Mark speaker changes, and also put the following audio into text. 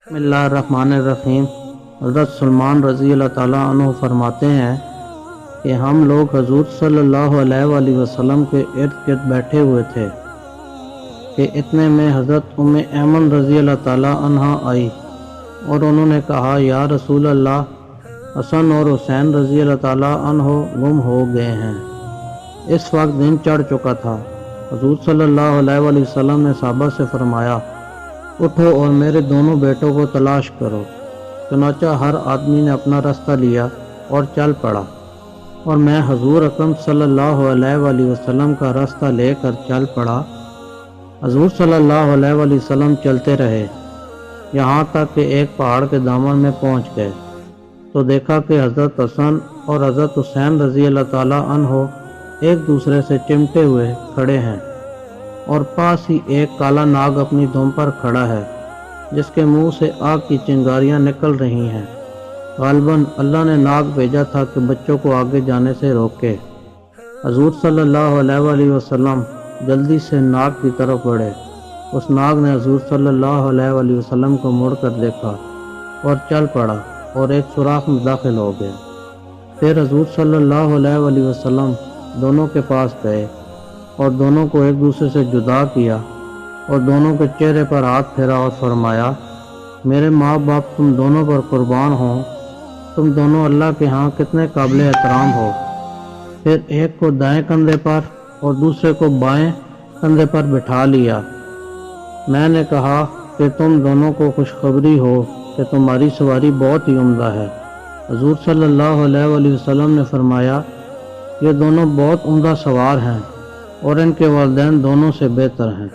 Speaker 1: بسم اللہ الرحمن الرحیم۔ حضرت سلمان رضی اللہ تعالیٰ عنہ فرماتے ہیں کہ ہم لوگ حضور صلی اللہ علیہ وآلہ وسلم کے ارد گرد بیٹھے ہوئے تھے کہ اتنے میں حضرت ام ایمن رضی اللہ تعالیٰ عنہ آئی اور انہوں نے کہا، یا رسول اللہ، حسن اور حسین رضی اللہ تعالیٰ عنہ گم ہو گئے ہیں۔ اس وقت دن چڑھ چکا تھا۔ حضور صلی اللہ علیہ وآلہ وسلم نے صحابہ سے فرمایا، اٹھو اور میرے دونوں بیٹوں کو تلاش کرو۔ چنانچہ ہر آدمی نے اپنا راستہ لیا اور چل پڑا، اور میں حضور اکرم صلی اللہ علیہ وآلہ وسلم کا راستہ لے کر چل پڑا۔ حضور صلی اللہ علیہ وآلہ وسلم چلتے رہے، یہاں تک کہ ایک پہاڑ کے دامن میں پہنچ گئے تو دیکھا کہ حضرت حسن اور حضرت حسین رضی اللہ تعالیٰ عنہ ایک دوسرے سے چمٹے ہوئے کھڑے ہیں، اور پاس ہی ایک کالا ناگ اپنی دم پر کھڑا ہے جس کے منہ سے آگ کی چنگاریاں نکل رہی ہیں۔ غالباً اللہ نے ناگ بھیجا تھا کہ بچوں کو آگے جانے سے روکے۔ حضور صلی اللہ علیہ وآلہ وسلم جلدی سے ناگ کی طرف بڑھے۔ اس ناگ نے حضور صلی اللہ علیہ وآلہ وسلم کو مڑ کر دیکھا اور چل پڑا اور ایک سوراخ میں داخل ہو گیا۔ پھر حضور صلی اللہ علیہ وآلہ وسلم دونوں کے پاس گئے اور دونوں کو ایک دوسرے سے جدا کیا اور دونوں کے چہرے پر ہاتھ پھیرا اور فرمایا، میرے ماں باپ تم دونوں پر قربان ہوں، تم دونوں اللہ کے ہاں کتنے قابل احترام ہو۔ پھر ایک کو دائیں کندھے پر اور دوسرے کو بائیں کندھے پر بٹھا لیا۔ میں نے کہا کہ تم دونوں کو خوشخبری ہو کہ تمہاری سواری بہت ہی عمدہ ہے۔ حضور صلی اللہ علیہ وآلہ وسلم نے فرمایا، یہ دونوں بہت عمدہ سوار ہیں اور ان کے والدین دونوں سے بہتر ہیں۔